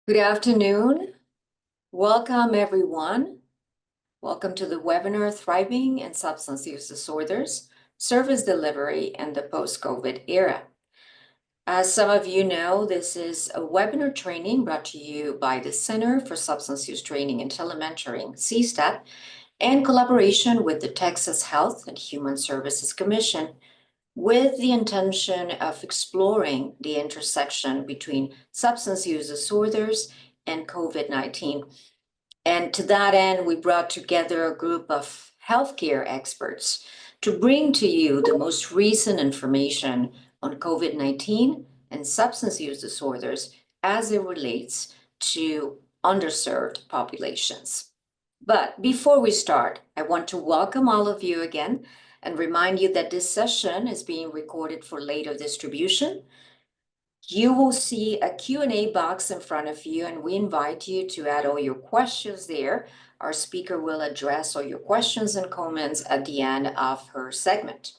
Good afternoon. Welcome, everyone. Welcome to the webinar Thriving in Substance Use Disorders, Service Delivery in the Post-COVID Era. As some of you know, this is a webinar training brought to you by the Center for Substance Use Training and Telementoring, CSTAT, in collaboration with the Texas Health and Human Services Commission, with the intention of exploring the intersection between substance use disorders and COVID-19. And to that end, we brought together a group of healthcare experts to bring to you the most recent information on COVID-19 and substance use disorders as it relates to underserved populations. But before we start, I want to welcome all of you again and remind you that this session is being recorded for later distribution. You will see a Q&A box in front of you, and we invite you to add all your questions there. Our speaker will address all your questions and comments at the end of her segment.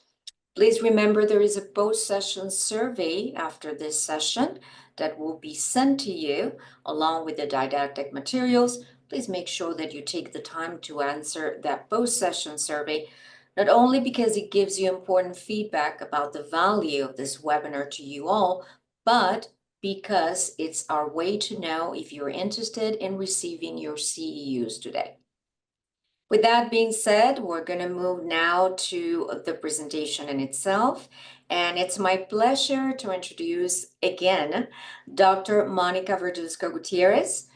Please remember there is a post-session survey after this session that will be sent to you along with the didactic materials. Please make sure that you take the time to answer that post-session survey, not only because it gives you important feedback about the value of this webinar to you all, but because it's our way to know if you're interested in receiving your CEUs today. With that being said, we're going to move now to the presentation in itself. And it's my pleasure to introduce again Dr. Monica Verduzco-Gutierrez.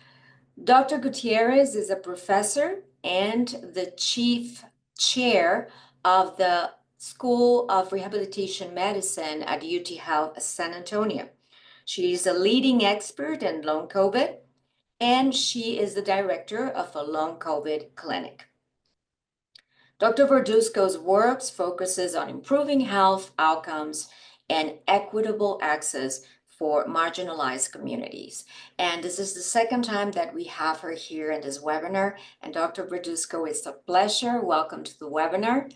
Dr. Gutierrez is a professor and the chief chair of the School of Rehabilitation Medicine at UT Health San Antonio. She is a leading expert in long COVID, and she is the director of a long COVID clinic. Dr. Verduzco's work focuses on improving health outcomes and equitable access for marginalized communities. And this is the second time that we have her here in this webinar. And Dr. Verduzco, it's a pleasure. Welcome to the webinar.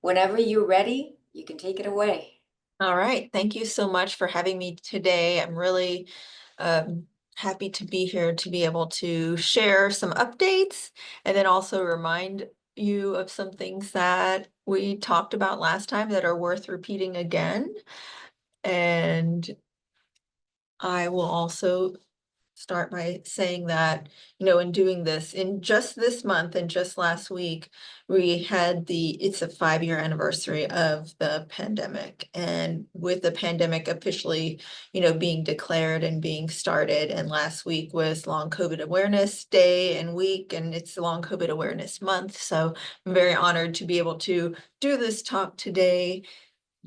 Whenever you're ready, you can take it away. All right. Thank you so much for having me today. I'm really happy to be here to be able to share some updates and then also remind you of some things that we talked about last time that are worth repeating again. And I will also start by saying that, in doing this, in just this month and just last week, we had it's a 5-year anniversary of the pandemic. And with the pandemic officially, being declared and being started, and last week was Long COVID Awareness Day and week, and it's Long COVID Awareness Month. So I'm very honored to be able to do this talk today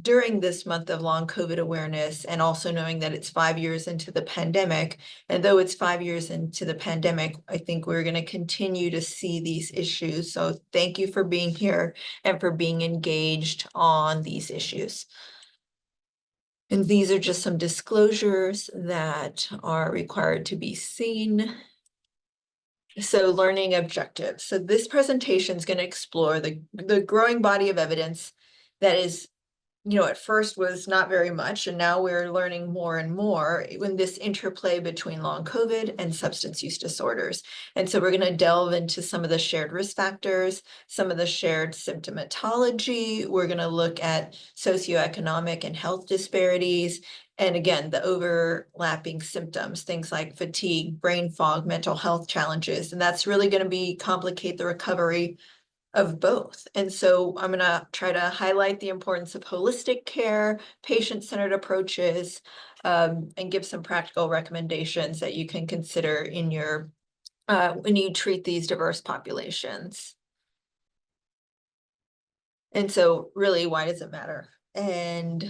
during this month of long COVID awareness, and also knowing that it's 5 years into the pandemic. And though it's 5 years into the pandemic, I think we're going to continue to see these issues. So thank you for being here and for being engaged on these issues. And these are just some disclosures that are required to be seen. So learning objectives. So this presentation is going to explore the growing body of evidence that is, at first was not very much, and now we're learning more and more in this interplay between long COVID and substance use disorders. And so we're going to delve into some of the shared risk factors, some of the shared symptomatology. We're going to look at socioeconomic and health disparities. And again, the overlapping symptoms, things like fatigue, brain fog, mental health challenges. And that's really going to complicate the recovery of both. And so I'm going to try to highlight the importance of holistic care, patient-centered approaches, and give some practical recommendations that you can consider in your when you treat these diverse populations. And so really, why does it matter? And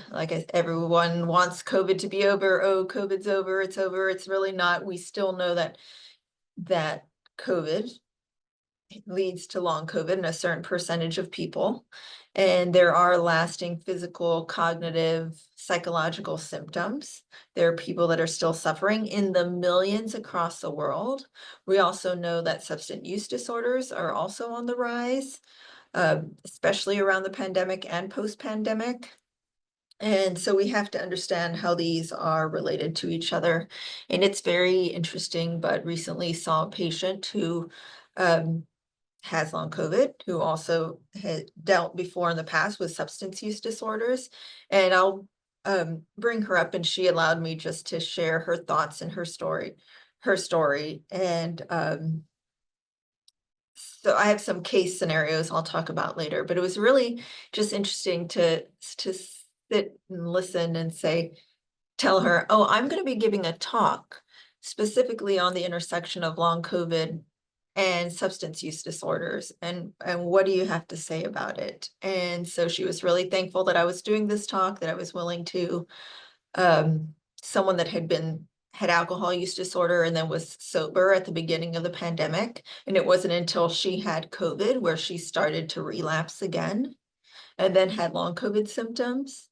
everyone wants COVID to be over. Oh, COVID's over. It's over. It's really not. We still know that COVID leads to long COVID in a certain percentage of people. And there are lasting physical, cognitive, psychological symptoms. There are people that are still suffering in the millions across the world. We also know that substance use disorders are also on the rise, especially around the pandemic and post-pandemic. And so we have to understand how these are related to each other. And it's very interesting, but recently saw a patient who has long COVID, who also had dealt before in the past with substance use disorders. And I'll bring her up, and she allowed me just to share her thoughts and her story. And so I have some case scenarios I'll talk about later, but it was really just interesting to sit and listen and say, tell her, oh, I'm going to be giving a talk specifically on the intersection of long COVID and substance use disorders. And what do you have to say about it? And so she was really thankful that I was doing this talk, that I was willing to, um, someone that had alcohol use disorder and then was sober at the beginning of the pandemic. And it wasn't until she had COVID where she started to relapse again and then had long COVID symptoms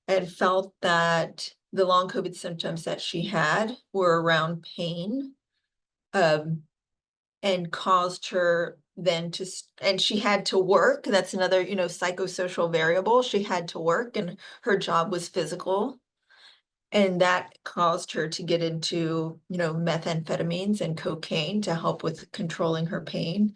and felt that the long COVID symptoms that she had were around pain, and caused her then and she had to work. That's another, psychosocial variable. She had to work and her job was physical. And that caused her to get into, methamphetamines and cocaine to help with controlling her pain,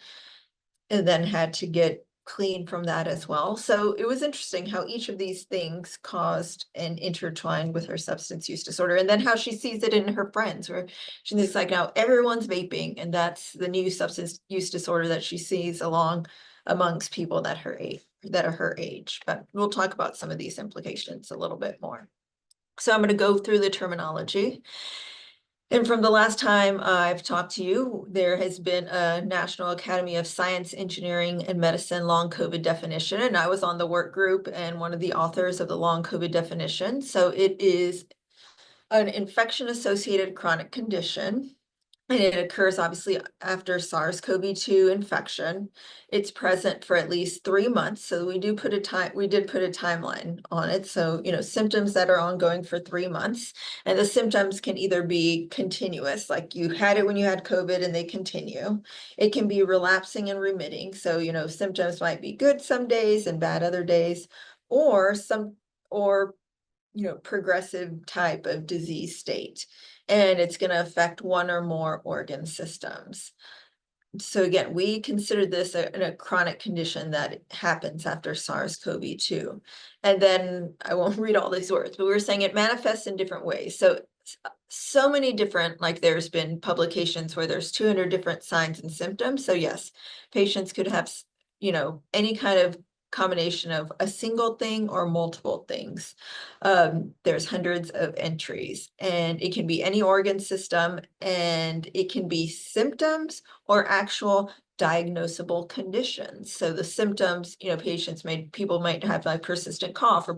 and then had to get clean from that as well. So it was interesting how each of these things caused and intertwined with her substance use disorder, and then how she sees it in her friends, where she's like, now everyone's vaping, and that's the new substance use disorder that she sees amongst people that are her age. But we'll talk about some of these implications a little bit more. So I'm going to go through the terminology. And from the last time I've talked to you, there has been a National Academy of Science, Engineering, and Medicine long COVID definition, and I was on the work group and one of the authors of the long COVID definition. So it is an infection-associated chronic condition, and it occurs obviously after SARS-CoV-2 infection. It's present for at least 3 months. So we did put a timeline on it. So, symptoms that are ongoing for 3 months. And the symptoms can either be continuous, like you had it when you had COVID and they continue. It can be relapsing and remitting. So, symptoms might be good some days and bad other days, or progressive type of disease state, and it's going to affect one or more organ systems. So again, we consider this a chronic condition that happens after SARS-CoV-2. And then I won't read all these words, but we're saying it manifests in different ways. So many different, like there's been publications where there's 200 different signs and symptoms. So yes, patients could have, any kind of combination of a single thing or multiple things. There's hundreds of entries, and it can be any organ system, and it can be symptoms or actual diagnosable conditions. So the symptoms, people might have like persistent cough or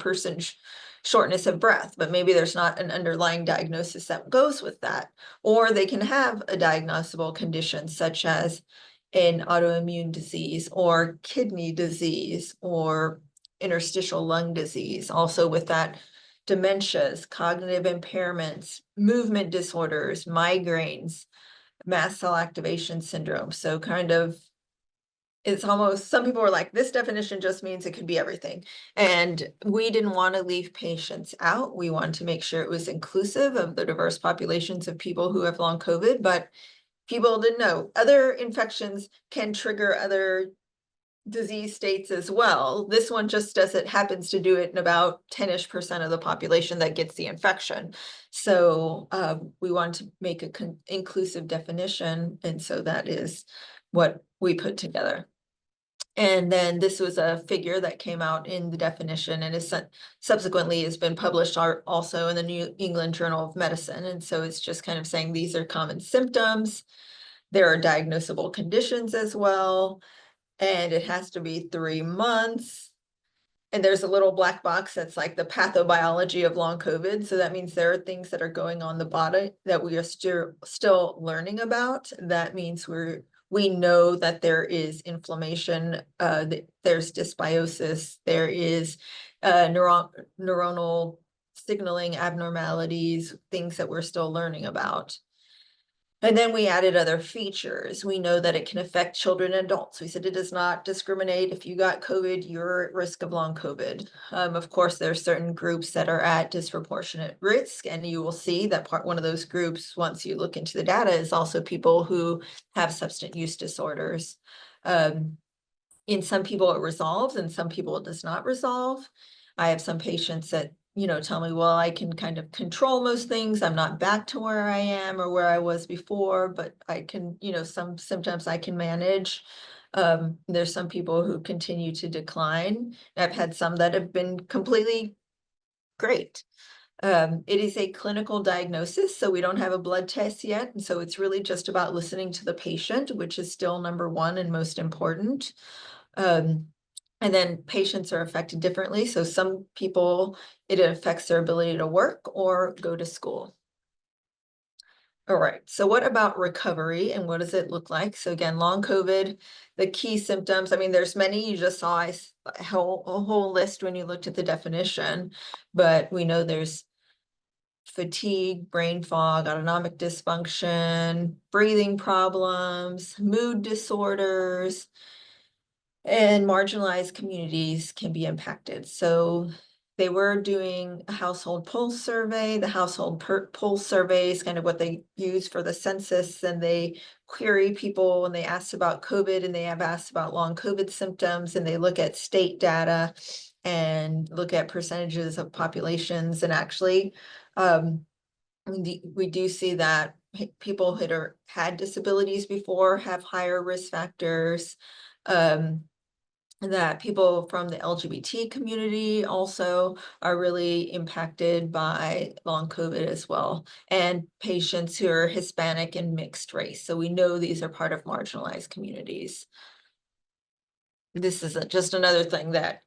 shortness of breath, but maybe there's not an underlying diagnosis that goes with that. Or they can have a diagnosable condition such as an autoimmune disease or kidney disease or interstitial lung disease. Also with that, dementias, cognitive impairments, movement disorders, migraines, mast cell activation syndrome. So kind of, it's almost, some people are like, this definition just means it could be everything. And we didn't want to leave patients out. We wanted to make sure it was inclusive of the diverse populations of people who have long COVID, but people didn't know other infections can trigger other disease states as well. This one just happens to do it in about 10-ish% of the population that gets the infection. So we want to make an inclusive definition, and so that is what we put together. And then this was a figure that came out in the definition and is subsequently has been published also in the New England Journal of Medicine. And so it's just kind of saying these are common symptoms. There are diagnosable conditions as well, and it has to be 3 months. And there's a little black box that's like the pathobiology of long COVID. So that means there are things that are going on the body that we are still learning about. That means we know that there is inflammation, there's dysbiosis, there is neuronal signaling abnormalities, things that we're still learning about. And then we added other features. We know that it can affect children and adults. We said it does not discriminate. If you got COVID, you're at risk of long COVID. Of course, there are certain groups that are at disproportionate risk, and you will see that one of those groups, once you look into the data, is also people who have substance use disorders. In some people it resolves, and some people it does not resolve. I have some patients that, tell me, well, I can kind of control most things. I'm not back to where I am or where I was before, but I can, some symptoms I can manage. There's some people who continue to decline. I've had some that have been completely great. It is a clinical diagnosis, so we don't have a blood test yet. And so it's really just about listening to the patient, which is still number one and most important. And then patients are affected differently. So some people, it affects their ability to work or go to school. All right, so what about recovery and what does it look like? So again, long COVID, the key symptoms, I mean, there's many, you just saw a whole list when you looked at the definition, but we know there's fatigue, brain fog, autonomic dysfunction, breathing problems, mood disorders, and marginalized communities can be impacted. So they were doing a household pulse survey. The household pulse survey is kind of what they use for the census, and they query people and they asked about COVID, and they have asked about long COVID symptoms, and they look at state data and look at percentages of populations. And actually, we do see that people who had disabilities before have higher risk factors. That people from the LGBT community also are really impacted by long COVID as well, and patients who are Hispanic and mixed race. So we know these are part of marginalized communities. This is just another thing that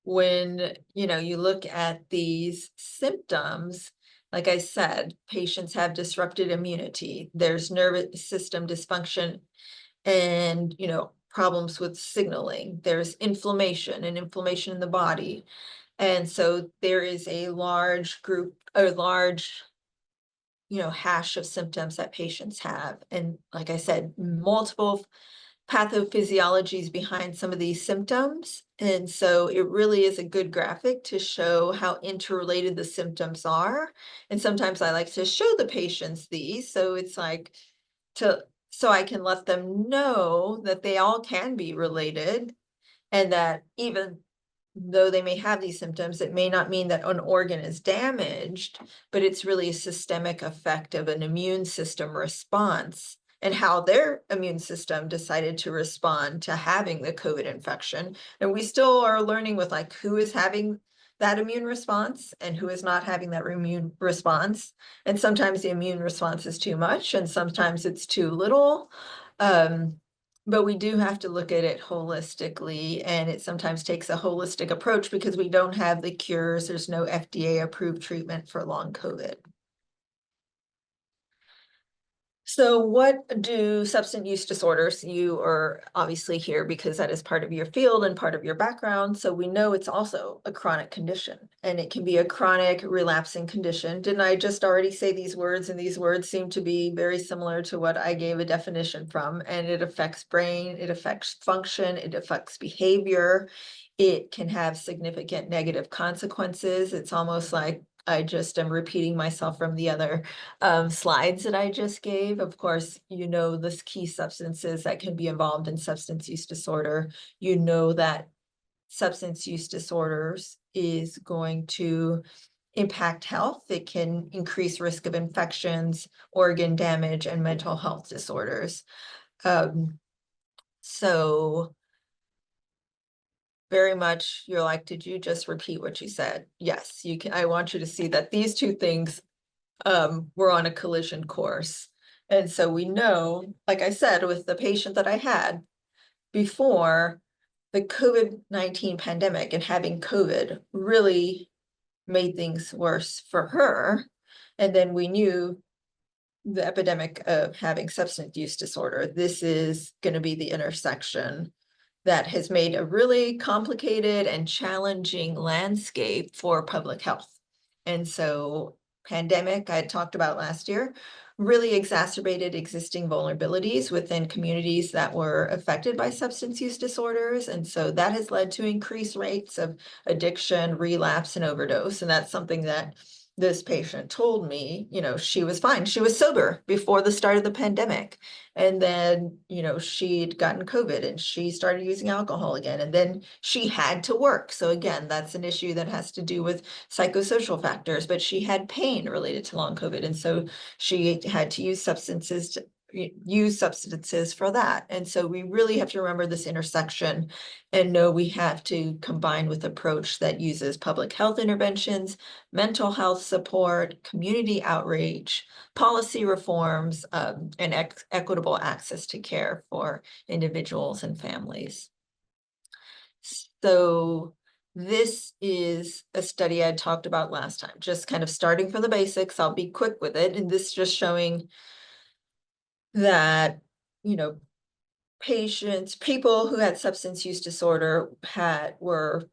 when you look at these symptoms, like I said, patients have disrupted immunity. There's nervous system dysfunction and problems with signaling. There's inflammation and inflammation in the body. And so there is a large group, a large hash of symptoms that patients have. And like I said, multiple pathophysiologies behind some of these symptoms. And so it really is a good graphic to show how interrelated the symptoms are. And sometimes I like to show the patients these. So it's like so I can let them know that they all can be related, and that even though they may have these symptoms, it may not mean that an organ is damaged, but it's really a systemic effect of an immune system response and how their immune system decided to respond to having the COVID infection. And we still are learning with like who is having that immune response and who is not having that immune response. And sometimes the immune response is too much and sometimes it's too little. But we do have to look at it holistically, and it sometimes takes a holistic approach because we don't have the cures. There's no FDA approved treatment for long COVID. So what do substance use disorders? You are obviously here because that is part of your field and part of your background. So we know it's also a chronic condition, and it can be a chronic relapsing condition. Didn't I just already say these words? And these words seem to be very similar to what I gave a definition from. And it affects brain, it affects function, it affects behavior. It can have significant negative consequences. It's almost like I just am repeating myself from the other slides that I just gave. Of course, the key substances that can be involved in substance use disorder. That substance use disorders is going to impact health. It can increase risk of infections, organ damage, and mental health disorders. So very much you're like, did you just repeat what you said? Yes, you can. I want you to see that these two things were on a collision course. And so we know, like I said, with the patient that I had before, the COVID-19 pandemic and having COVID really made things worse for her. And then we knew the epidemic of having substance use disorder. This is going to be the intersection that has made a really complicated and challenging landscape for public health. And so pandemic I had talked about last year really exacerbated existing vulnerabilities within communities that were affected by substance use disorders. And so that has led to increased rates of addiction, relapse, and overdose. And that's something that this patient told me, she was fine. She was sober before the start of the pandemic. And then, she'd gotten COVID and she started using alcohol again. And then she had to work. So again, that's an issue that has to do with psychosocial factors, but she had pain related to long COVID. And so she had to use substances for that. And so we really have to remember this intersection and know we have to combine with approach that uses public health interventions, mental health support, community outreach, policy reforms, and equitable access to care for individuals and families. So this is a study I talked about last time, just kind of starting from the basics. I'll be quick with it. And this just showing that, people who had substance use disorder were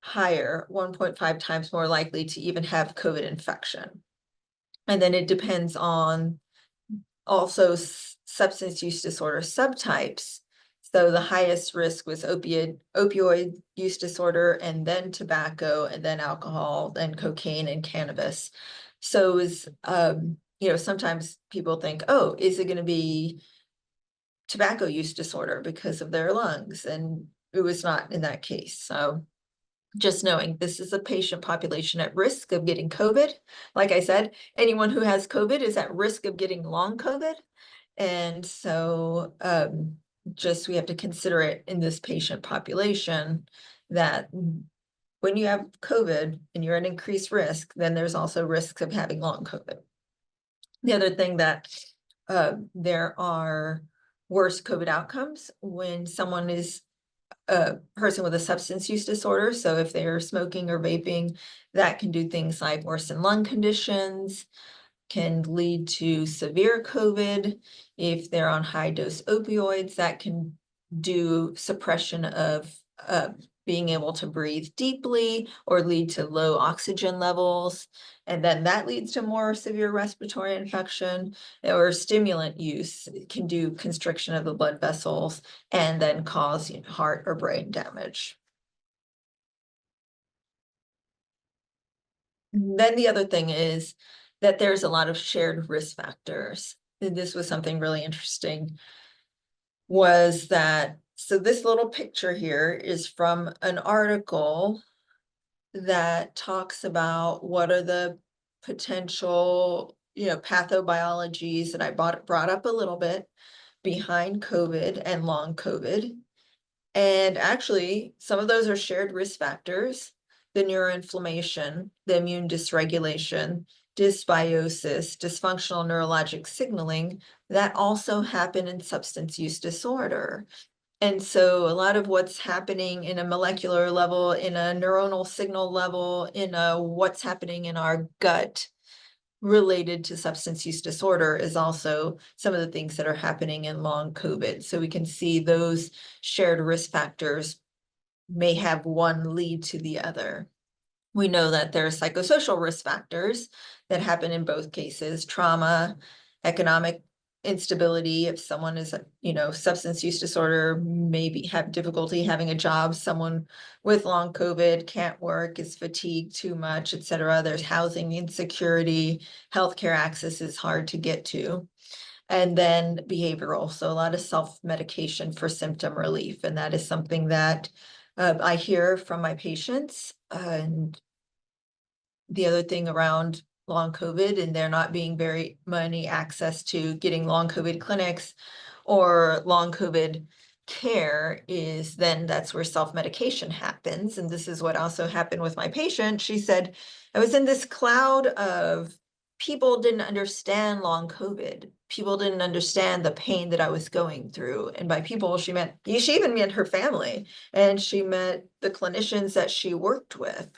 higher, 1.5 times more likely to even have COVID infection. And then it depends on also substance use disorder subtypes. So the highest risk was opioid use disorder, and then tobacco, and then alcohol, then cocaine and cannabis. So it was, sometimes people think, oh, is it going to be tobacco use disorder because of their lungs? And it was not in that case. So just knowing this is a patient population at risk of getting COVID. Like I said, anyone who has COVID is at risk of getting long COVID. And so we have to consider it in this patient population that when you have COVID and you're at increased risk, then there's also risks of having long COVID. The other thing that there are worse COVID outcomes when someone is a person with a substance use disorder. So if they're smoking or vaping, that can do things like worsen lung conditions, can lead to severe COVID. If they're on high dose opioids, that can do suppression of being able to breathe deeply or lead to low oxygen levels. And then that leads to more severe respiratory infection, or stimulant use can do constriction of the blood vessels and then cause heart or brain damage. Then the other thing is that there's a lot of shared risk factors. And this was something really interesting, was that, so this little picture here is from an article that talks about what are the potential, pathobiologies that I brought up a little bit behind COVID and long COVID. And actually, some of those are shared risk factors: the neuroinflammation, the immune dysregulation, dysbiosis, dysfunctional neurologic signaling, that also happen in substance use disorder. And so a lot of what's happening in a molecular level, in a neuronal signal level, in what's happening in our gut related to substance use disorder is also some of the things that are happening in long COVID. So we can see those shared risk factors may have one lead to the other. We know that there are psychosocial risk factors that happen in both cases: trauma, economic instability. If someone is, substance use disorder, maybe have difficulty having a job. Someone with long COVID can't work, is fatigued too much, etc. There's housing insecurity, healthcare access is hard to get to. And then behavioral, so a lot of self-medication for symptom relief. And that is something that I hear from my patients. And the other thing around long COVID and there not being very many access to getting long COVID clinics or long COVID care is then that's where self-medication happens. And this is what also happened with my patient. She said, I was in this cloud of people didn't understand long COVID. People didn't understand the pain that I was going through. And by people, she even meant her family, and she meant the clinicians that she worked with.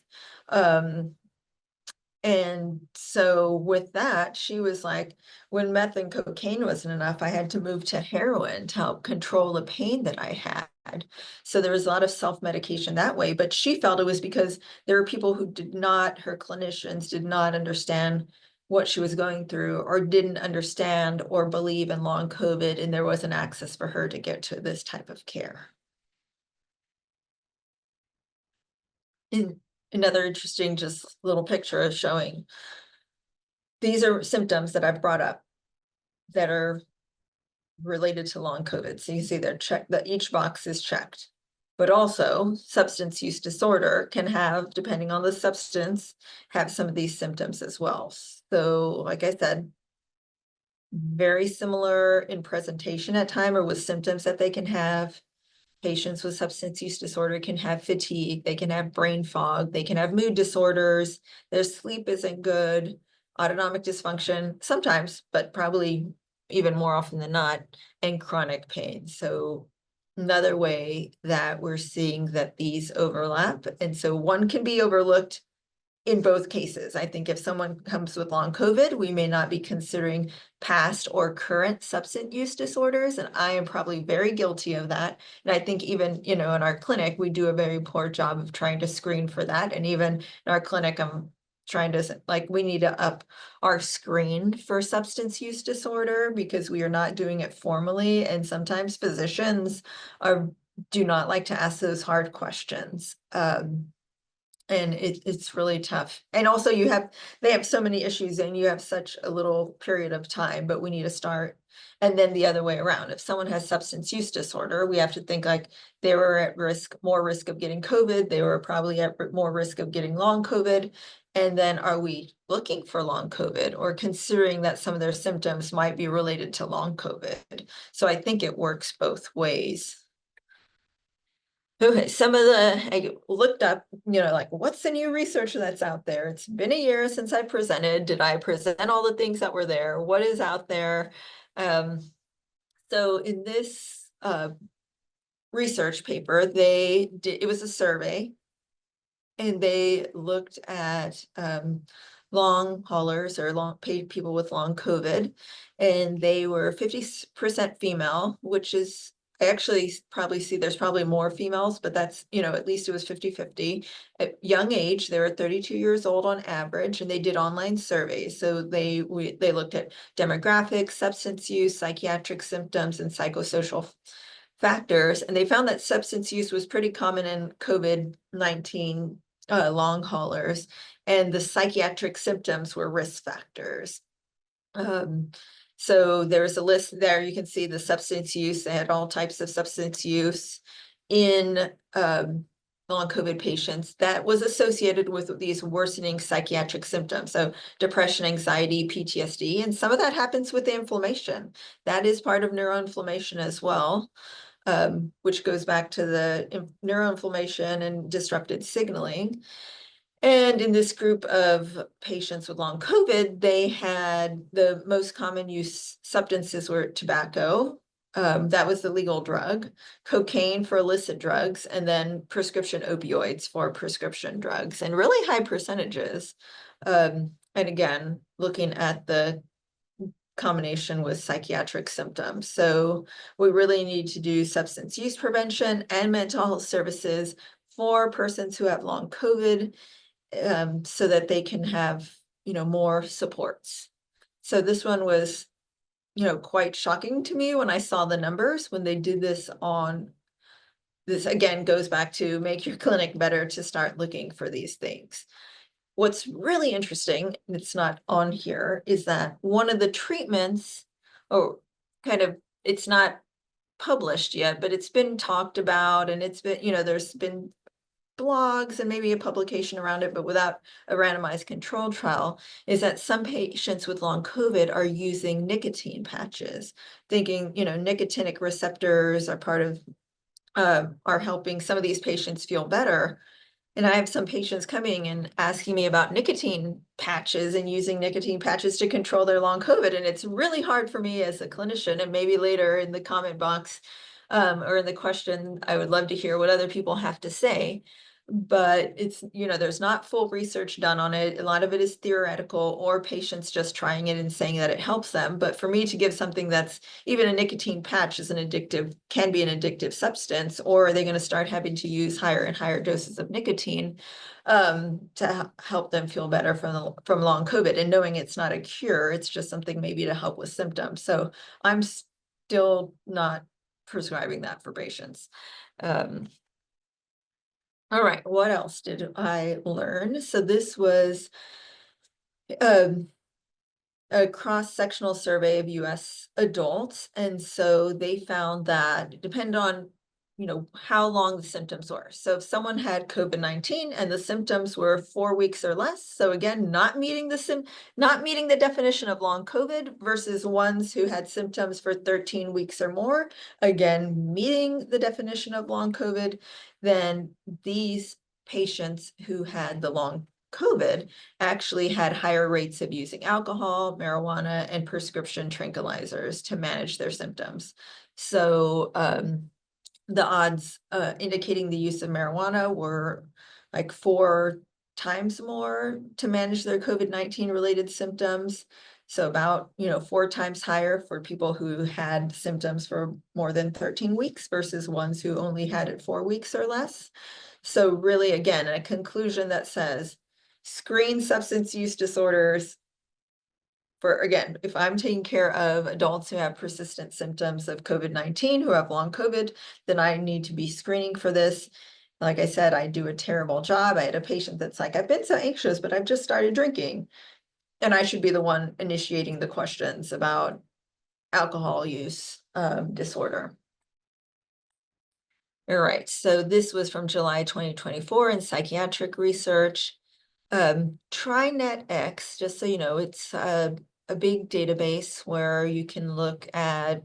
And so with that, she was like, when meth and cocaine wasn't enough, I had to move to heroin to help control the pain that I had. So there was a lot of self-medication that way, but she felt it was because there were people who did not, her clinicians did not understand what she was going through, or didn't understand or believe in long COVID, and there wasn't access for her to get to this type of care. And another interesting just little picture is showing these are symptoms that I've brought up that are related to long COVID. So you see they're checked, that each box is checked. But also substance use disorder can have, depending on the substance, have some of these symptoms as well. So like I said, very similar in presentation at time, or with symptoms that they can have. Patients with substance use disorder can have fatigue, they can have brain fog, they can have mood disorders, their sleep isn't good, autonomic dysfunction, sometimes, but probably even more often than not, and chronic pain. So another way that we're seeing that these overlap, and so one can be overlooked in both cases. I think if someone comes with long COVID, we may not be considering past or current substance use disorders. And I am probably very guilty of that. And I think even, in our clinic, we do a very poor job of trying to screen for that. And even in our clinic, I'm trying to, like, we need to up our screen for substance use disorder because we are not doing it formally. And sometimes physicians do not like to ask those hard questions. And it's really tough. And also they have so many issues and you have such a little period of time, but we need to start. And then the other way around, if someone has substance use disorder, we have to think like they were at more risk of getting COVID. They were probably at more risk of getting long COVID. And then are we looking for long COVID or considering that some of their symptoms might be related to long COVID? So I think it works both ways. Okay, I looked up, like what's the new research that's out there? It's been a year since I presented. Did I present all the things that were there? What is out there? Um, so in this research paper, it was a survey, and they looked at long haulers or people with long COVID, and they were 50% female, which is, I actually probably see there's probably more females, but that's, at least it was 50-50. At young age, they were 32 years old on average, and they did online surveys. So they looked at demographics, substance use, psychiatric symptoms, and psychosocial factors, and they found that substance use was pretty common in COVID-19 long haulers, and the psychiatric symptoms were risk factors. So there's a list there. You can see the substance use. They had all types of substance use in long COVID patients that was associated with these worsening psychiatric symptoms. So depression, anxiety, PTSD, and some of that happens with the inflammation. That is part of neuroinflammation as well. Which goes back to the neuroinflammation and disrupted signaling. And in this group of patients with long COVID, they had the most common use substances were tobacco, that was the legal drug, cocaine for illicit drugs, and then prescription opioids for prescription drugs, and really high percentages. And again, looking at the combination with psychiatric symptoms. So we really need to do substance use prevention and mental health services for persons who have long COVID, so that they can have, more supports. So this one was, quite shocking to me when I saw the numbers when they did this on. This again goes back to make your clinic better to start looking for these things. What's really interesting, and it's not on here, is that one of the treatments, or it's not published yet, but it's been talked about, and it's been, there's been blogs and maybe a publication around it, but without a randomized control trial, is that some patients with long COVID are using nicotine patches, thinking, nicotinic receptors are are helping some of these patients feel better. And I have some patients coming and asking me about nicotine patches and using nicotine patches to control their long COVID. And it's really hard for me as a clinician, and maybe later in the comment box or in the question, I would love to hear what other people have to say. but it's, there's not full research done on it. A lot of it is theoretical or patients just trying it and saying that it helps them. But for me to give something that's even a nicotine patch is can be an addictive substance, or are they going to start having to use higher and higher doses of nicotine to help them feel better from long COVID, and knowing it's not a cure, it's just something maybe to help with symptoms. So I'm still not prescribing that for patients. All right, what else did I learn? So this was um, a cross-sectional survey of US adults. And so they found that depend on, how long the symptoms were. So if someone had COVID-19 and the symptoms were 4 weeks or less, so again, not meeting the definition of long COVID, versus ones who had symptoms for 13 weeks or more, again, meeting the definition of long COVID, then these patients who had the long COVID actually had higher rates of using alcohol, marijuana, and prescription tranquilizers to manage their symptoms. So the odds indicating the use of marijuana were like 4 times more to manage their COVID-19 related symptoms. So about, 4 times higher for people who had symptoms for more than 13 weeks versus ones who only had it 4 weeks or less. So really, again, a conclusion that says screen substance use disorders for, again, if I'm taking care of adults who have persistent symptoms of COVID-19, who have long COVID, then I need to be screening for this. Like I said, I do a terrible job. I had a patient that's like, I've been so anxious, but I've just started drinking. And I should be the one initiating the questions about alcohol use disorder. All right, so this was from July 2024 in psychiatric research. TriNetX, just so you know, it's a big database where you can look at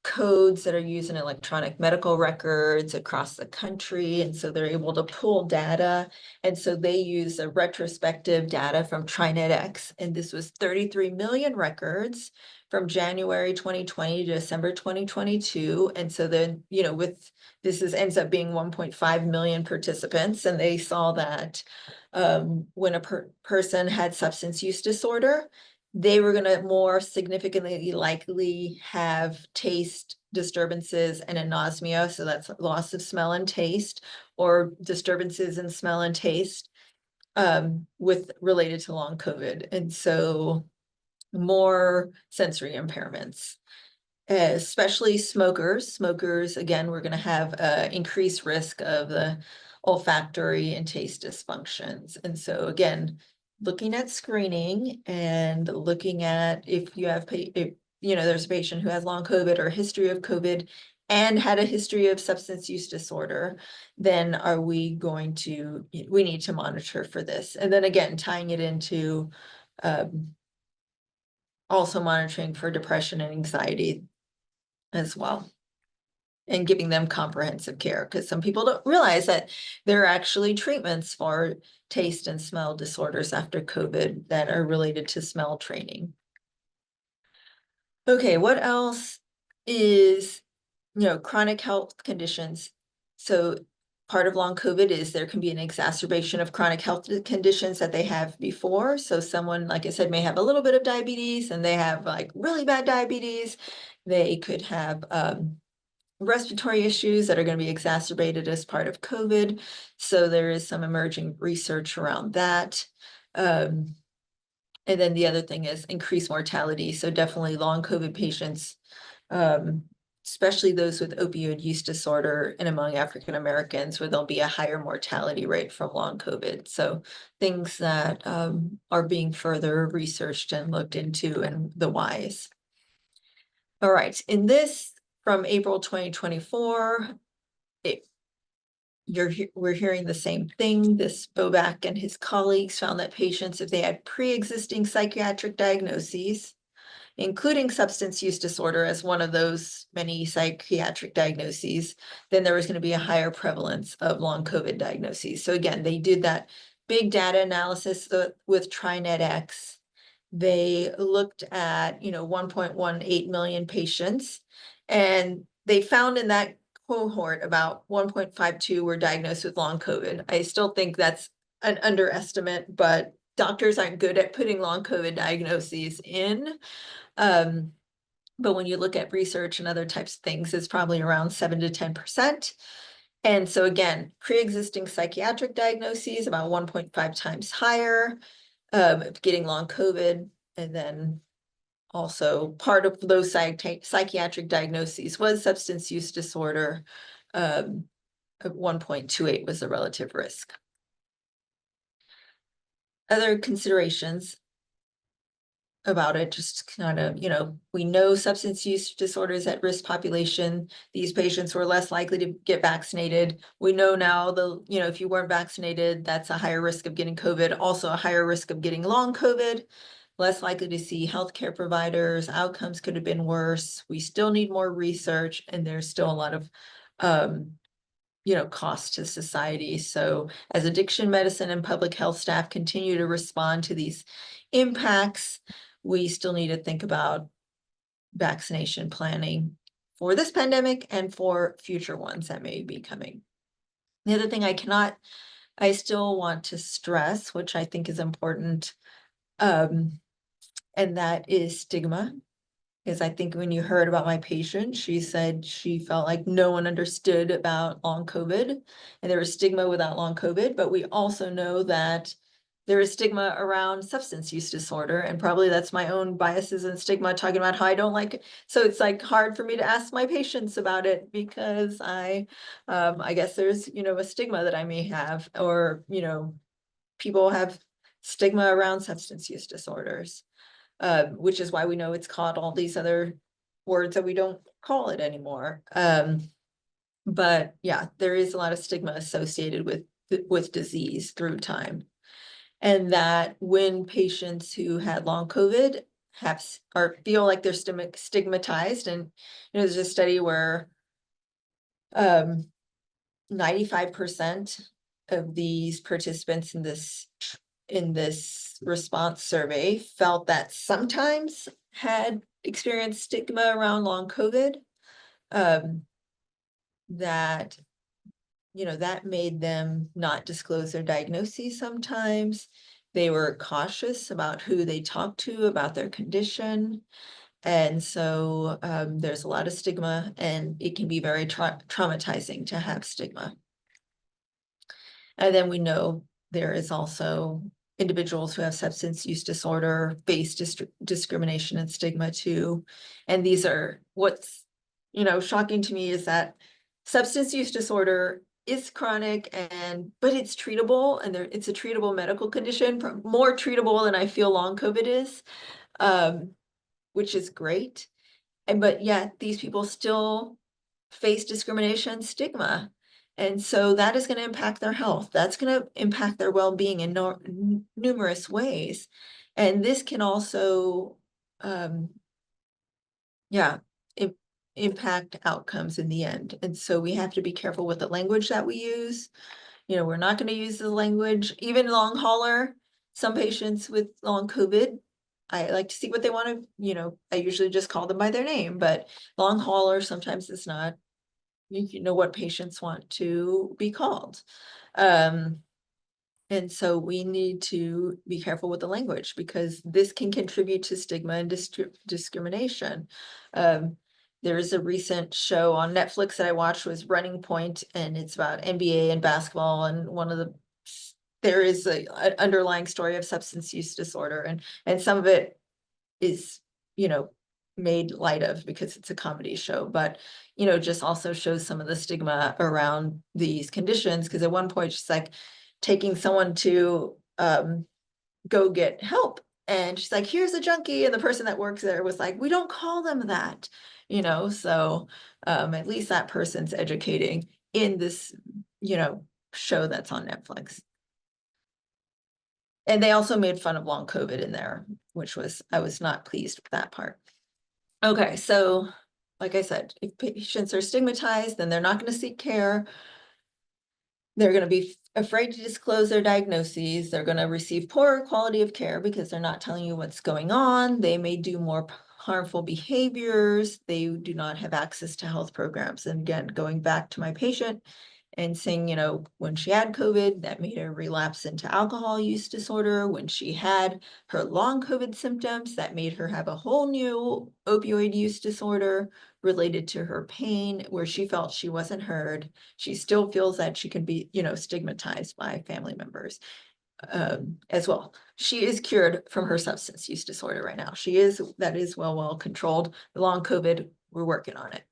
codes that are used in electronic medical records across the country. And so they're able to pull data. And so they use a retrospective data from TriNetX. And this was 33 million records from January 2020 to December 2022. And so then, with ends up being 1.5 million participants. And they saw that when a person had substance use disorder, they were going to more significantly likely have taste disturbances and anosmia. So that's loss of smell and taste, or disturbances in smell and taste with related to long COVID. And so more sensory impairments, especially smokers. Smokers, again, we're going to have increased risk of the olfactory and taste dysfunctions. And so again, looking at screening and looking at if you have, there's a patient who has long COVID or a history of COVID and had a history of substance use disorder, then we need to monitor for this. And then again, tying it into also monitoring for depression and anxiety as well, and giving them comprehensive care, because some people don't realize that there are actually treatments for taste and smell disorders after COVID that are related to smell training. Okay, what else is, chronic health conditions? So part of long COVID is there can be an exacerbation of chronic health conditions that they have before. So someone, like I said, may have a little bit of diabetes and they have like really bad diabetes. They could have respiratory issues that are going to be exacerbated as part of COVID. So there is some emerging research around that. And then the other thing is increased mortality. So definitely long COVID patients, especially those with opioid use disorder and among African Americans, where there'll be a higher mortality rate from long COVID. So things that are being further researched and looked into, and the whys. All right, in this from April 2024, we're hearing the same thing. This Bobak and his colleagues found that patients, if they had pre-existing psychiatric diagnoses, including substance use disorder as one of those many psychiatric diagnoses, then there was going to be a higher prevalence of long COVID diagnoses. So again, they did that big data analysis with TriNetX. They looked at, 1.18 million patients, and they found in that cohort, about 1.52 were diagnosed with long COVID. I still think that's an underestimate, but doctors aren't good at putting long COVID diagnoses in. But when you look at research and other types of things, it's probably around 7 to 10%. And so again, pre-existing psychiatric diagnoses about 1.5 times higher, getting long COVID. And then also part of those psychiatric diagnoses was substance use disorder. 1.28 was the relative risk. Other considerations about it, just kind of, we know substance use disorders at risk population. These patients were less likely to get vaccinated. We know now if you weren't vaccinated, that's a higher risk of getting COVID, also a higher risk of getting long COVID, less likely to see healthcare providers, outcomes could have been worse. We still need more research, and there's still a lot of cost to society. So as addiction medicine and public health staff continue to respond to these impacts, we still need to think about vaccination planning for this pandemic and for future ones that may be coming. The other thing I still want to stress, which I think is important, and that is stigma. Because I think when you heard about my patient, she said she felt like no one understood about long COVID, and there was stigma without long COVID, but we also know that there is stigma around substance use disorder, and probably that's my own biases and stigma talking about how I don't like it. So it's like hard for me to ask my patients about it because I guess there's, a stigma that I may have, or, people have stigma around substance use disorders. Which is why we know it's called all these other words that we don't call it anymore. But yeah, there is a lot of stigma associated with disease through time. And that when patients who had long COVID feel like they're stigmatized, and there's a study where 95% of these participants in this response survey felt that sometimes had experienced stigma around long COVID, that that made them not disclose their diagnoses sometimes. They were cautious about who they talked to about their condition. And so there's a lot of stigma, and it can be very traumatizing to have stigma. And then we know there is also individuals who have substance use disorder face discrimination and stigma too. And these are what's, shocking to me is that substance use disorder is chronic, but it's treatable, and it's a treatable medical condition, more treatable than I feel long COVID is, which is great. But yet these people still face discrimination, stigma. And so that is going to impact their health. That's going to impact their well-being in numerous ways. And this can also, impact outcomes in the end. And so we have to be careful with the language that we use. We're not going to use the language, even long hauler. Some patients with long COVID, I like to see what they want to, I usually just call them by their name, but long hauler, sometimes it's not, what patients want to be called. And so we need to be careful with the language, because this can contribute to stigma and discrimination. There is a recent show on Netflix that I watched, was Running Point, and it's about NBA and basketball. And there is an underlying story of substance use disorder, and some of it is, made light of because it's a comedy show, but just also shows some of the stigma around these conditions. Because at one point she's like taking someone to go get help, and she's like, here's a junkie, and the person that works there was like, we don't call them that, so at least that person's educating in this show that's on Netflix. And they also made fun of long COVID in there, which I was not pleased with that part. Okay, so like I said, if patients are stigmatized, then they're not going to seek care. They're going to be afraid to disclose their diagnoses. They're going to receive poorer quality of care because they're not telling you what's going on. They may do more harmful behaviors. They do not have access to health programs. And again, going back to my patient and saying, when she had COVID, that made her relapse into alcohol use disorder. When she had her long COVID symptoms, that made her have a whole new opioid use disorder related to her pain, where she felt she wasn't heard. She still feels that she can be, stigmatized by family members as well. She is cured from her substance use disorder right now. That is well controlled. The long COVID, we're working on it.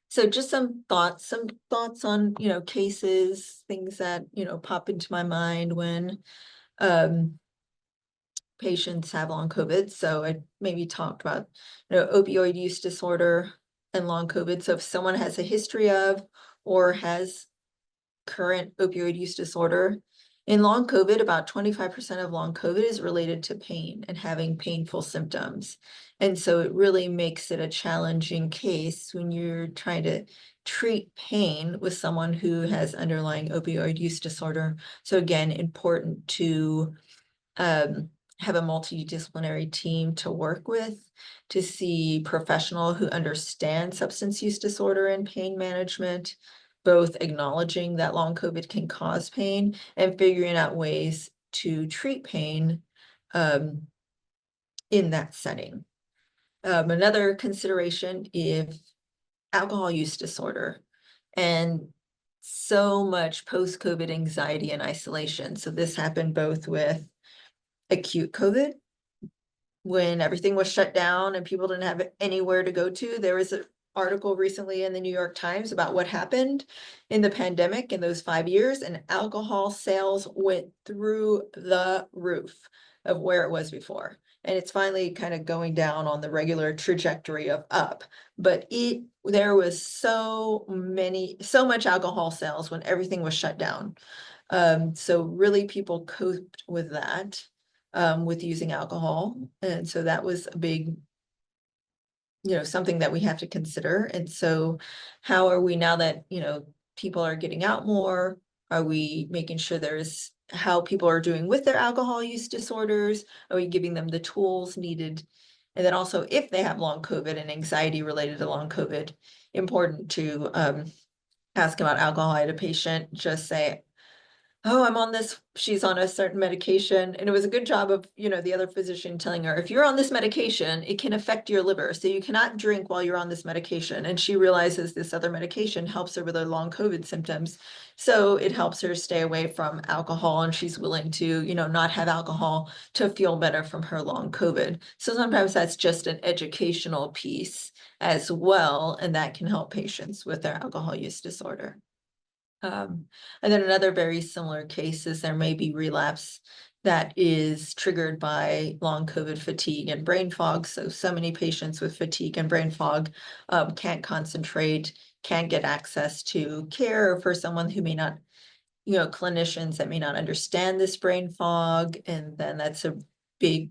So just some thoughts on, cases, things that, pop into my mind when patients have long COVID. So I maybe talked about, opioid use disorder and long COVID. So if someone has a history of or has current opioid use disorder, in long COVID, about 25% of long COVID is related to pain and having painful symptoms. And so it really makes it a challenging case when you're trying to treat pain with someone who has underlying opioid use disorder. So again, important to have a multidisciplinary team to work with, to see professional who understand substance use disorder and pain management, both acknowledging that long COVID can cause pain and figuring out ways to treat pain in that setting. Another consideration is alcohol use disorder and so much post-COVID anxiety and isolation. So this happened both with acute COVID, when everything was shut down and people didn't have anywhere to go to. There was an article recently in the New York Times about what happened in the pandemic in those 5 years, and alcohol sales went through the roof of where it was before. And it's finally kind of going down on the regular trajectory of up. But there was so much alcohol sales when everything was shut down. So really people coped with that, with using alcohol. And so that was a big, something that we have to consider. And so how are we, now that, people are getting out more, are we making sure there's how people are doing with their alcohol use disorders? Are we giving them the tools needed? And then also, if they have long COVID and anxiety related to long COVID, important to ask about alcohol. I had a patient just say, oh, I'm on this, she's on a certain medication. And it was a good job of, the other physician telling her, if you're on this medication, it can affect your liver. So you cannot drink while you're on this medication. And she realizes this other medication helps her with her long COVID symptoms. So it helps her stay away from alcohol, and she's willing to, not have alcohol to feel better from her long COVID. So sometimes that's just an educational piece as well. And that can help patients with their alcohol use disorder. And then another very similar case is there may be relapse that is triggered by long COVID fatigue and brain fog. So many patients with fatigue and brain fog can't concentrate, can't get access to care for someone who may not, clinicians that may not understand this brain fog. And then that's a big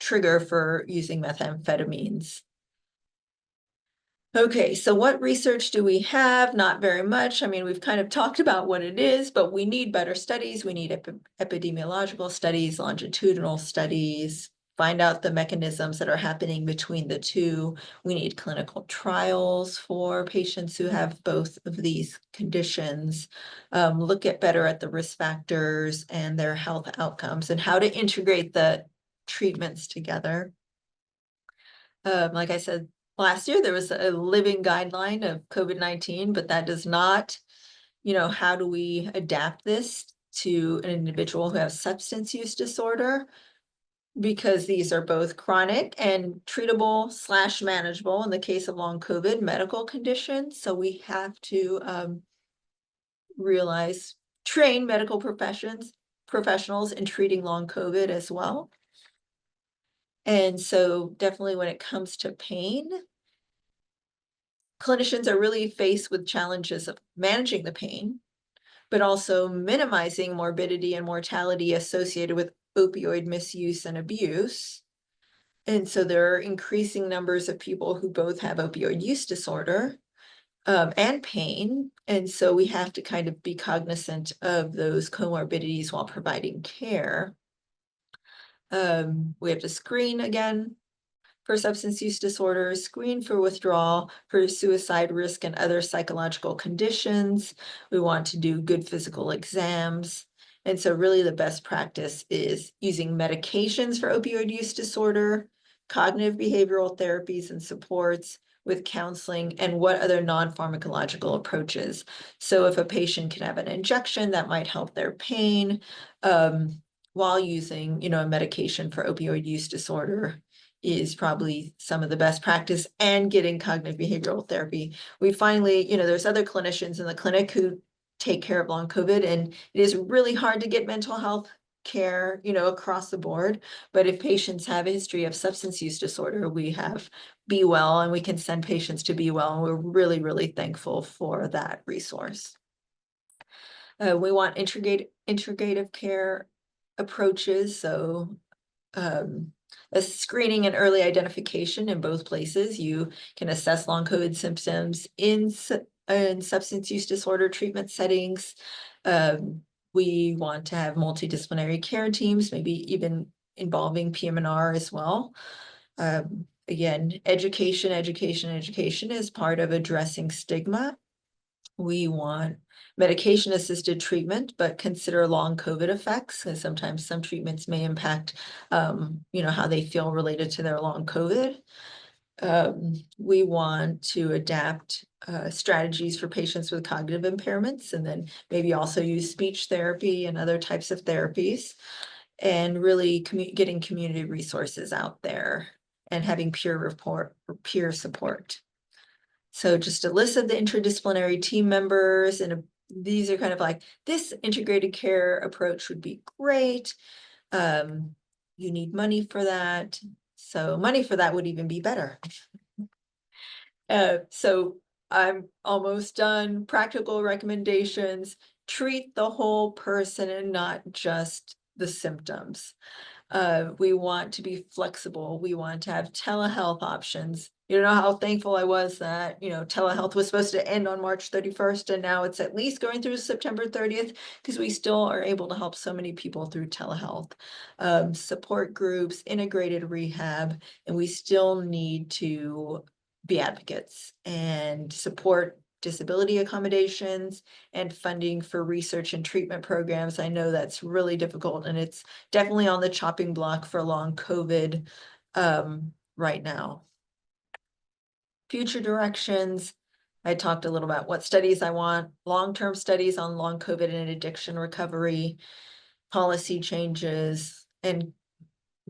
trigger for using methamphetamines. Okay, so what research do we have? Not very much. I mean, we've kind of talked about what it is, but we need better studies. We need epidemiological studies, longitudinal studies, find out the mechanisms that are happening between the two. We need clinical trials for patients who have both of these conditions, look at better at the risk factors and their health outcomes and how to integrate the treatments together. Like I said, last year, there was a living guideline of COVID-19, but that does not, how do we adapt this to an individual who has substance use disorder? Because these are both chronic and treatable / manageable in the case of long COVID medical conditions. So we have to train medical professionals in treating long COVID as well. And so definitely when it comes to pain, clinicians are really faced with challenges of managing the pain, but also minimizing morbidity and mortality associated with opioid misuse and abuse. And so there are increasing numbers of people who both have opioid use disorder and pain. And so we have to kind of be cognizant of those comorbidities while providing care. We have to screen again for substance use disorders, screen for withdrawal, for suicide risk and other psychological conditions. We want to do good physical exams. And so really the best practice is using medications for opioid use disorder, cognitive behavioral therapies and supports with counseling, and what other non-pharmacological approaches. So if a patient can have an injection that might help their pain, while using, a medication for opioid use disorder is probably some of the best practice, and getting cognitive behavioral therapy. We finally, there's other clinicians in the clinic who take care of long COVID, and it is really hard to get mental health care, across the board. But if patients have a history of substance use disorder, we have Be Well, and we can send patients to Be Well, and we're really, really thankful for that resource. We want integrative care approaches, so a screening and early identification in both places. You can assess long COVID symptoms in substance use disorder treatment settings. We want to have multidisciplinary care teams, maybe even involving PM&R as well. Again, education is part of addressing stigma. We want medication-assisted treatment, but consider long COVID effects, because sometimes some treatments may impact, how they feel related to their long COVID. We want to adapt strategies for patients with cognitive impairments, and then maybe also use speech therapy and other types of therapies, and really getting community resources out there and having peer support. So just a list of the interdisciplinary team members, and these are kind of like, this integrated care approach would be great. You need money for that. So money for that would even be better. So I'm almost done. Practical recommendations: treat the whole person and not just the symptoms. We want to be flexible. We want to have telehealth options. You know how thankful I was that, telehealth was supposed to end on March 31st, and now it's at least going through September 30th, because we still are able to help so many people through telehealth. Support groups, integrated rehab, and we still need to be advocates and support disability accommodations and funding for research and treatment programs. I know that's really difficult, and it's definitely on the chopping block for long COVID right now. Future directions. I talked a little about what studies I want: long-term studies on long COVID and addiction recovery, policy changes. And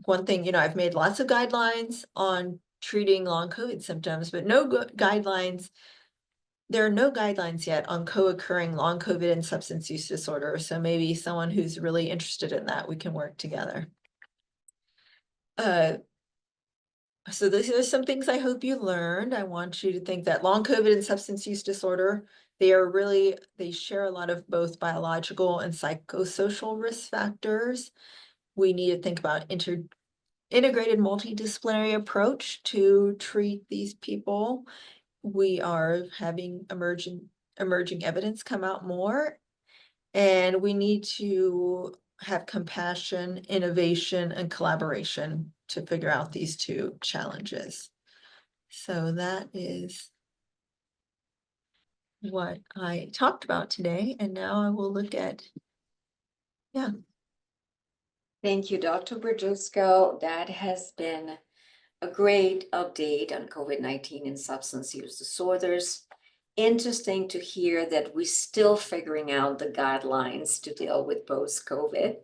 one thing, I've made lots of guidelines on treating long COVID symptoms, but no guidelines. There are no guidelines yet on co-occurring long COVID and substance use disorder. So maybe someone who's really interested in that, we can work together. So these are some things I hope you learned. I want you to think that long COVID and substance use disorder, they share a lot of both biological and psychosocial risk factors. We need to think about integrated multidisciplinary approach to treat these people. We are having emerging evidence come out more, and we need to have compassion, innovation, and collaboration to figure out these two challenges. So that is what I talked about today, and now I will look at, Thank you, Dr. Verduzco. That has been a great update on COVID-19 and substance use disorders. Interesting to hear that we're still figuring out the guidelines to deal with post-COVID.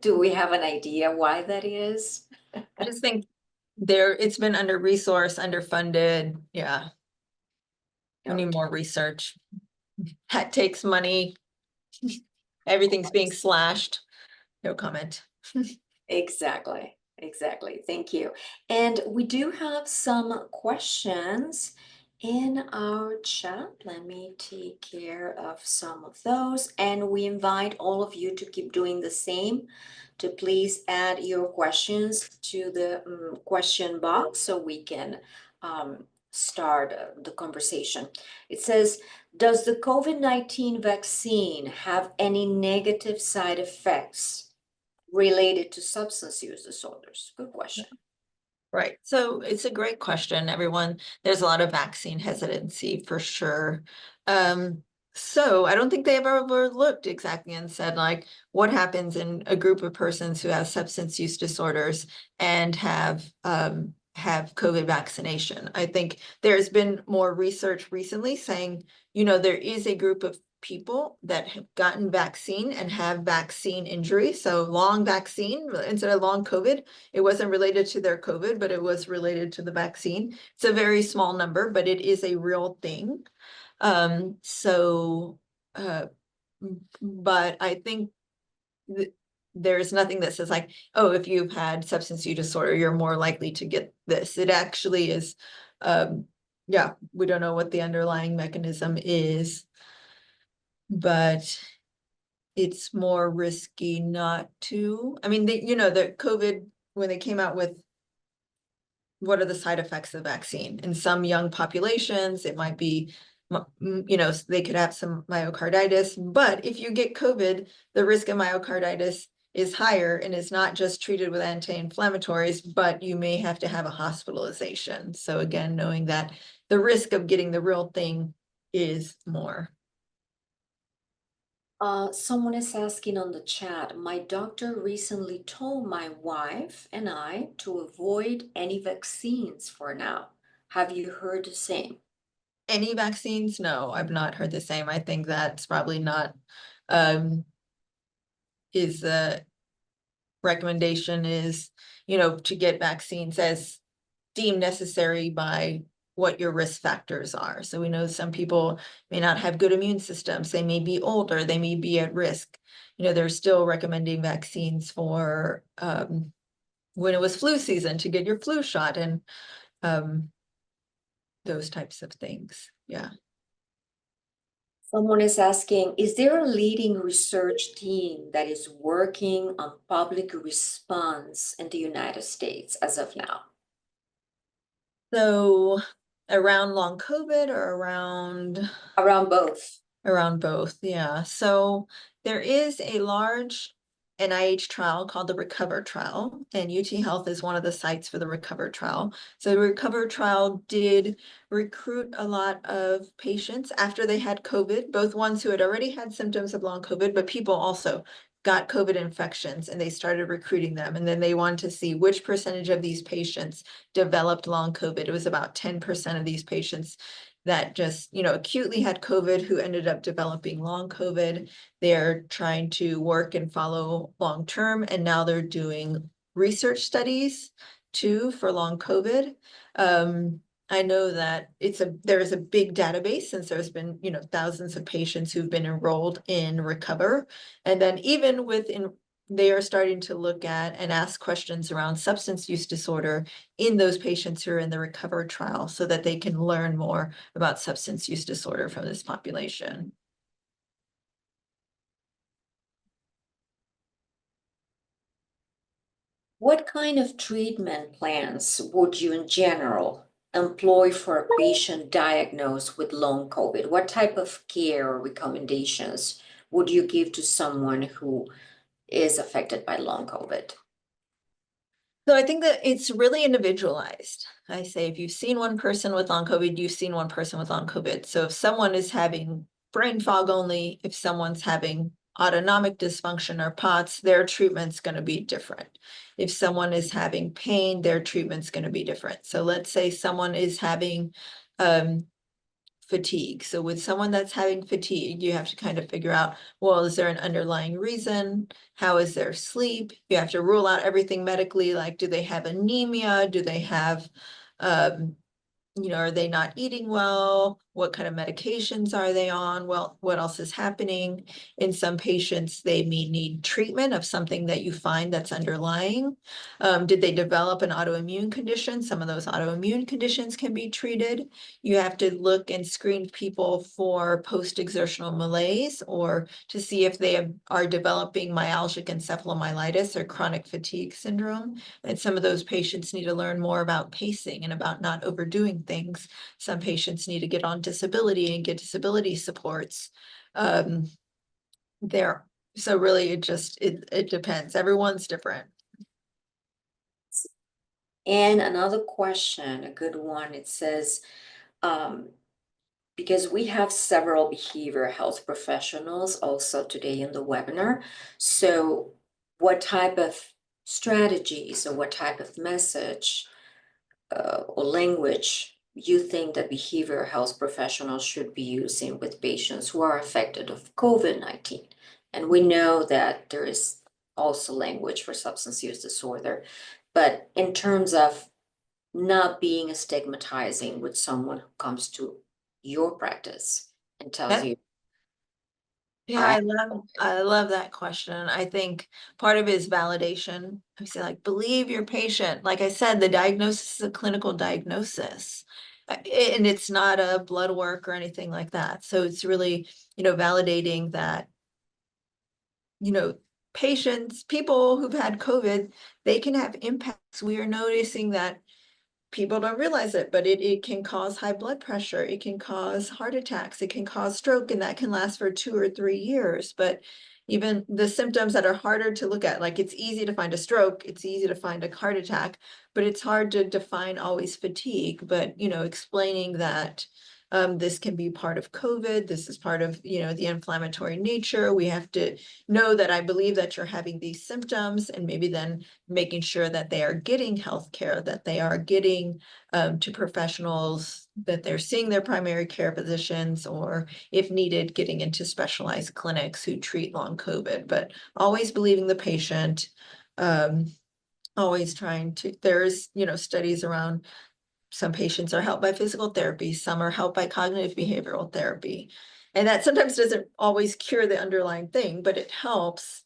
Do we have an idea why that is? I just think it's been under-resourced, underfunded. Yeah. We need more research. That takes money. Everything's being slashed. No comment. Exactly. Thank you. And we do have some questions in our chat. Let me take care of some of those. And we invite all of you to keep doing the same, to please add your questions to the question box so we can start the conversation. It says, does the COVID-19 vaccine have any negative side effects related to substance use disorders? Good question. Right. So it's a great question, everyone. There's a lot of vaccine hesitancy for sure. So I don't think they ever looked exactly and said, like, what happens in a group of persons who have substance use disorders and have COVID vaccination. I think there's been more research recently saying, there is a group of people that have gotten vaccine and have vaccine injury. So long vaccine instead of long COVID. It wasn't related to their COVID, but it was related to the vaccine. It's a very small number, but it is a real thing. So, but I think there's nothing that says like, oh, if you've had substance use disorder, you're more likely to get this. It actually is, yeah, we don't know what the underlying mechanism is, but it's more risky not to. I mean, the COVID, when they came out with what are the side effects of the vaccine? In some young populations, it might be, they could have some myocarditis, but if you get COVID, the risk of myocarditis is higher and is not just treated with anti-inflammatories, but you may have to have a hospitalization. So again, knowing that the risk of getting the real thing is more. Someone is asking on the chat, my doctor recently told my wife and I to avoid any vaccines for now. Have you heard the same? Any vaccines? No, I've not heard the same. I think that's probably not, is the recommendation is, to get vaccines as deemed necessary by what your risk factors are. So we know some people may not have good immune systems. They may be older, they may be at risk. They're still recommending vaccines for when it was flu season to get your flu shot and those types of things. Yeah. Someone is asking, is there a leading research team that is working on public response in the United States as of now? So around long COVID or around? Around both. Around both, yeah. So there is a large NIH trial called the RECOVER trial, and UT Health is one of the sites for the RECOVER trial. So the RECOVER trial did recruit a lot of patients after they had COVID, both ones who had already had symptoms of long COVID, but people also got COVID infections and they started recruiting them. And then they wanted to see which percentage of these patients developed long COVID. It was about 10% of these patients that just, acutely had COVID who ended up developing long COVID. They're trying to work and follow long term, and now they're doing research studies too for long COVID. I know that there is a big database since there's been, thousands of patients who've been enrolled in RECOVER. And then even they are starting to look at and ask questions around substance use disorder in those patients who are in the RECOVER trial so that they can learn more about substance use disorder from this population. What kind of treatment plans would you in general employ for a patient diagnosed with long COVID? What type of care or recommendations would you give to someone who is affected by long COVID? So I think that it's really individualized. I say if you've seen one person with long COVID, you've seen one person with long COVID. So if someone is having brain fog only, if someone's having autonomic dysfunction or POTS, their treatment's going to be different. If someone is having pain, their treatment's going to be different. So let's say someone is having fatigue. So with someone that's having fatigue, you have to kind of figure out, well, is there an underlying reason? How is their sleep? You have to rule out everything medically, like do they have anemia? Do they have, are they not eating well? What kind of medications are they on? Well, what else is happening? In some patients, they may need treatment of something that you find that's underlying. Did they develop an autoimmune condition? Some of those autoimmune conditions can be treated. You have to look and screen people for post-exertional malaise or to see if they are developing myalgic encephalomyelitis or chronic fatigue syndrome. And some of those patients need to learn more about pacing and about not overdoing things. Some patients need to get on disability and get disability supports. There So really, it depends. Everyone's different. And another question, a good one, it says, um, because we have several behavioral health professionals also today in the webinar. So what type of strategies or what type of message or language you think that behavioral health professionals should be using with patients who are affected of COVID-19? And we know that there is also language for substance use disorder, but in terms of not being stigmatizing with someone who comes to your practice and tells That you, Yeah, I I love that question. I think part of it is validation. I say like, believe your patient. Like I said, the diagnosis is a clinical diagnosis. And it's not a blood work or anything like that. So it's really, validating that, you know, patients, people who've had COVID, they can have impacts. We are noticing that people don't realize it, but it can cause high blood pressure. It can cause heart attacks. It can cause stroke, and that can last for 2 or 3 years. But even the symptoms that are harder to look at, like it's easy to find a stroke, it's easy to find a heart attack, but it's hard to define always fatigue. But, explaining that this can be part of COVID. This is part of, the inflammatory nature. We have to know that I believe that you're having these symptoms, and maybe then making sure that they are getting health care, that they are getting to professionals, that they're seeing their primary care physicians, or if needed, getting into specialized clinics who treat long COVID, but always believing the patient, um, always trying to, there's, studies around some patients are helped by physical therapy, some are helped by cognitive behavioral therapy. And that sometimes doesn't always cure the underlying thing, but it helps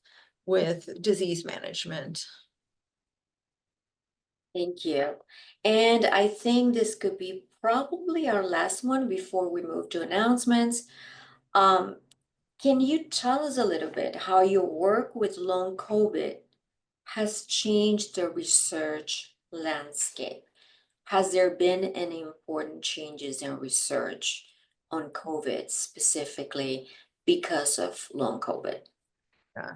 with disease management. thank you. And I think this could be probably our last one before we move to announcements. Um, can you tell us a little bit how your work with long COVID has changed the research landscape? Has there been any important changes in research on COVID specifically because of long COVID? Yeah.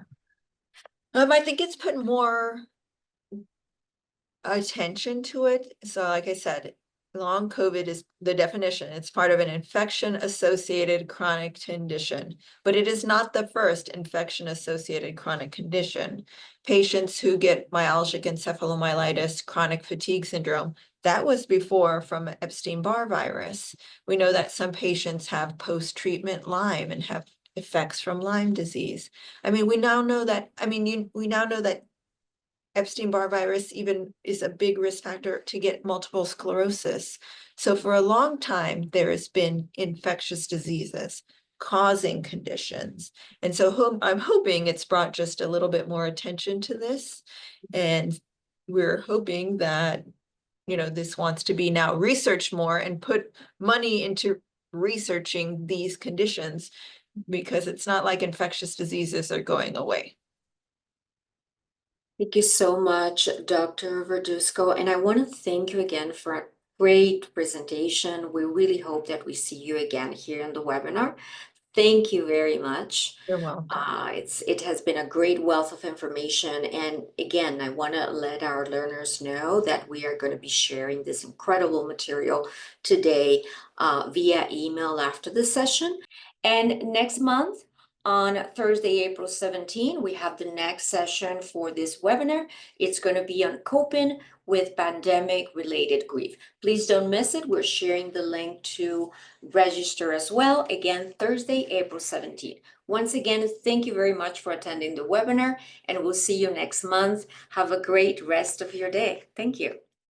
I think it's put more attention to it. So like I said, long COVID is the definition. It's part of an infection-associated chronic condition, but it is not the first infection-associated chronic condition. Patients who get myalgic encephalomyelitis, chronic fatigue syndrome, that was before from Epstein-Barr virus. We know that some patients have post-treatment Lyme and have effects from Lyme disease. I mean, we now know that, we now know that Epstein-Barr virus even is a big risk factor to get multiple sclerosis. So for a long time, there has been infectious diseases causing conditions. And so I'm hoping it's brought just a little bit more attention to this. And we're hoping that, this wants to be now researched more and put money into researching these conditions, because it's not like infectious diseases are going away. Thank you so much, Dr. Verduzco. And I want to thank you again for a great presentation. We really hope that we see you again here in the webinar. Thank you very much. You're welcome. It has been a great wealth of information. And again, I want to let our learners know that we are going to be sharing this incredible material today via email after the session. And next month, on Thursday, April 17, we have the next session for this webinar. It's going to be on coping with pandemic-related grief. Please don't miss it. We're sharing the link to register as well. Again, Thursday, April 17th. Once again, thank you very much for attending the webinar, and we'll see you next month. Have a great rest of your day. Thank you.